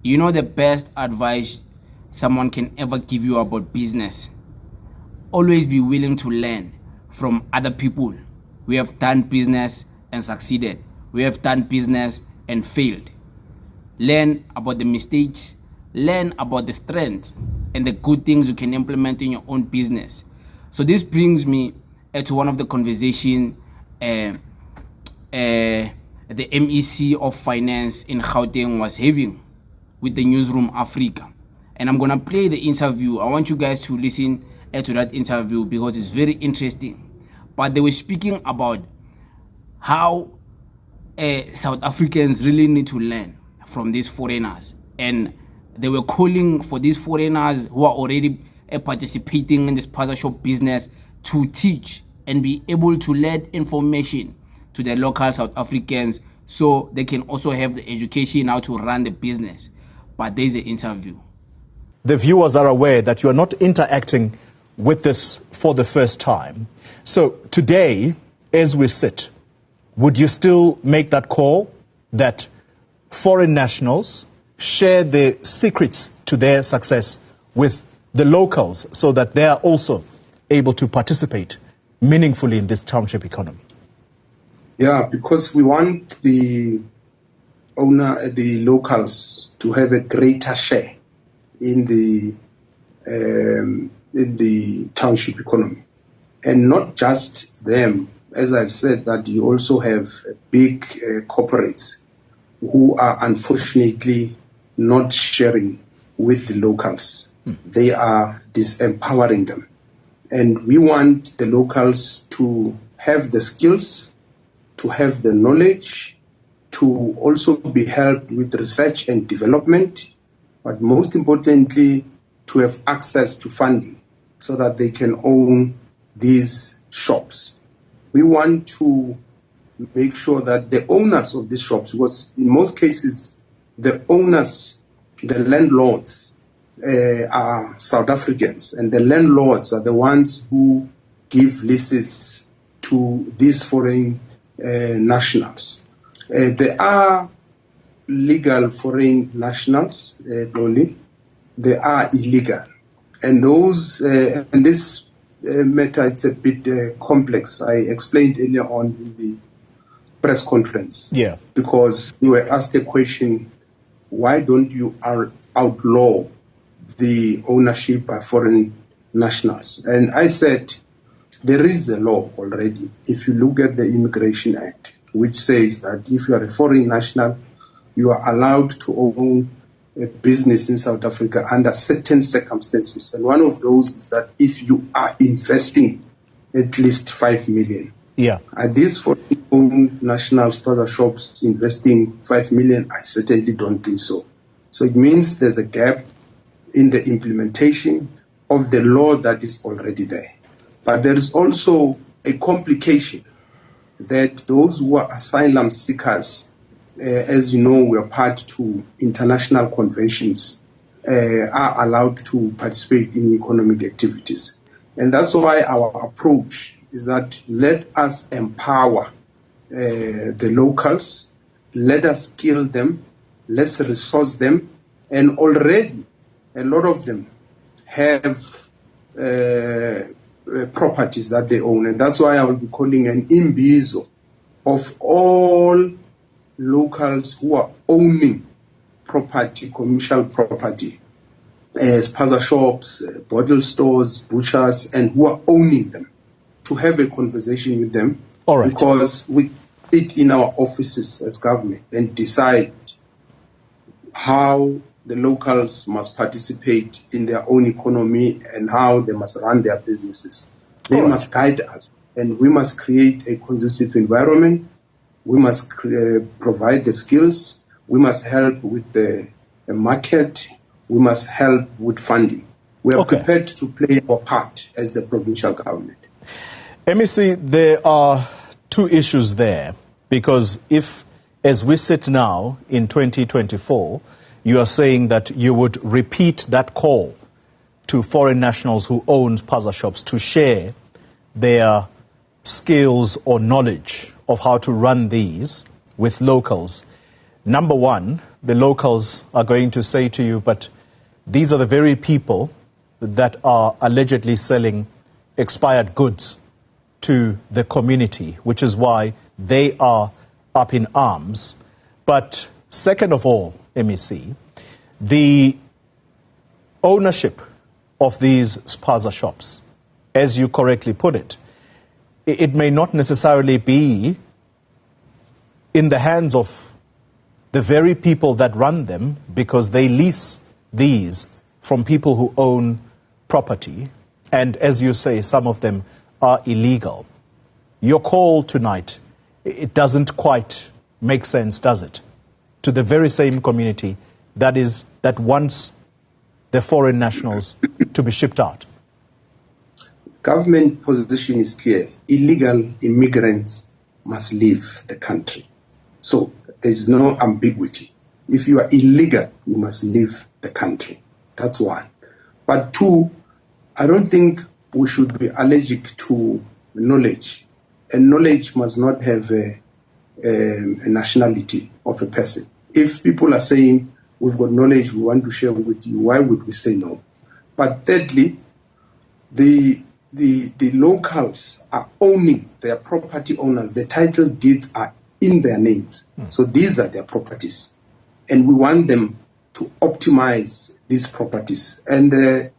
You know the best advice someone can ever give you about business? Always be willing to learn from other people. We have done business and succeeded. We have done business and failed. Learn about the mistakes, learn about the strengths and the good things you can implement in your own business. So this brings me to one of the conversation the MEC of Finance in Gauteng was having with the Newsroom Africa. And I'm going to play the interview. I want you guys to listen to that interview because it's very interesting. But they were speaking about how South Africans really need to learn from these foreigners. And they were calling for these foreigners who are already participating in this Spaza shop business to teach and be able to let information to the local South Africans so they can also have the education how to run the business. But there's an interview. The viewers are aware that you are not interacting with this for the first time. So today, as we sit, would you still make that call that foreign nationals share the secrets to their success with the locals so that they are also able to participate meaningfully in this township economy? Yeah, because we want the locals to have a greater share in the township economy, and not just them. As I've said, that you also have big corporates who are unfortunately not sharing with the locals. They are disempowering them, and we want the locals to have the skills, to have the knowledge, to also be helped with research and development, but most importantly, to have access to funding so that they can own these shops. We want to make sure that the owners of these shops, because in most cases, the owners, the landlords, are South Africans, and the landlords are the ones who give leases to these foreign nationals. There are legal foreign nationals only. They are illegal, and those and this matter, it's a bit complex. I explained earlier on in the press conference. Yeah. Because you were asked a question: why don't you outlaw the ownership by foreign nationals? And I said, there is a law already. If you look at the Immigration Act, which says that if you are a foreign national, you are allowed to own a business in South Africa under certain circumstances. And one of those is that if you are investing at least 5 million. Yeah. Are these foreign national Spaza shops investing 5 million? I certainly don't think so. So it means there's a gap in the implementation of the law that is already there. But there is also a complication that those who are asylum seekers, as you know, we are part to international conventions, are allowed to participate in economic activities. And that's why our approach is that let us empower the locals, let us skill them, let's resource them, and already a lot of them have properties that they own. And that's why I will be calling an imbizo of all locals who are owning property, commercial property, spaza shops, bottle stores, butchers, and who are owning them, to have a conversation with them. All right. Because we sit in our offices as government and decide how the locals must participate in their own economy and how they must run their businesses. They must guide us, and we must create a conducive environment. We must provide the skills. We must help with the market. We must help with funding. We are prepared to play our part as the provincial government. MEC, there are two issues there, because if, as we sit now in 2024, you are saying that you would repeat that call to foreign nationals who own Spaza shops to share their skills or knowledge of how to run these with locals. Number one, the locals are going to say to you, but these are the very people that are allegedly selling expired goods to the community, which is why they are up in arms. But second of all, MEC, the ownership of these Spaza shops, as you correctly put it, it may not necessarily be in the hands of the very people that run them, because they lease these from people who own property. And as you say, some of them are illegal. Your call tonight, it doesn't quite make sense, does it? To the very same community that wants the foreign nationals to be shipped out. Government position is clear. Illegal immigrants must leave the country. So there's no ambiguity. If you are illegal, you must leave the country. That's one. But two, I don't think we should be allergic to knowledge. And knowledge must not have a nationality of a person. If people are saying, we've got knowledge, we want to share with you, why would we say no? But thirdly, the locals are owning, their property owners, the title deeds are in their names. So these are their properties. And we want them to optimize these properties. And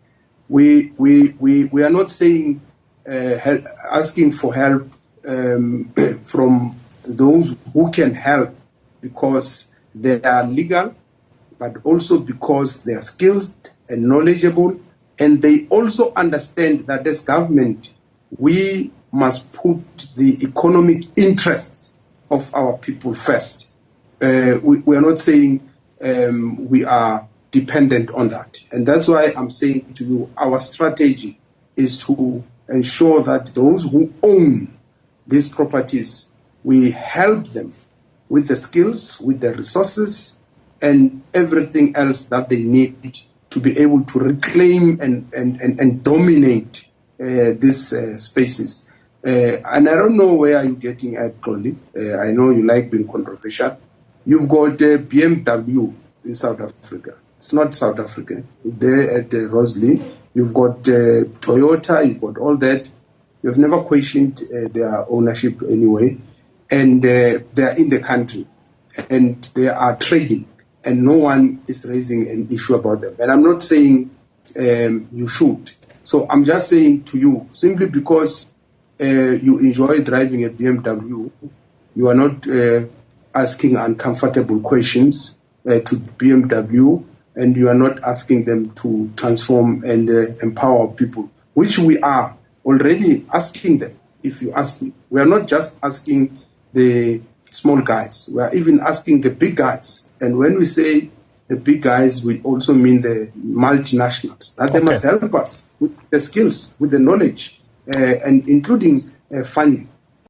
we are not saying, asking for help from those who can help because they are legal, but also because they are skilled and knowledgeable, and they also understand that as government, we must put the economic interests of our people first. We are not saying we are dependent on that. And that's why I'm saying to you, our strategy is to ensure that those who own these properties, we help them with the skills, with the resources, and everything else that they need to be able to reclaim and dominate these spaces. And I don't know where you're getting at, Tolly. I know you like being controversial. You've got BMW in South Africa. It's not South African. There at Roslyn. You've got Toyota, you've got all that. You've never questioned their ownership anyway. And they are in the country. And they are trading. And no one is raising an issue about them. And I'm not saying you should. So I'm just saying to you, simply because you enjoy driving a BMW, you are not asking uncomfortable questions to BMW, and you are not asking them to transform and empower people, which we are already asking them, if you ask me. We are not just asking the small guys, we are even asking the big guys. And when we say the big guys, we also mean the multinationals, that they must help us with the skills, with the knowledge, and including funding.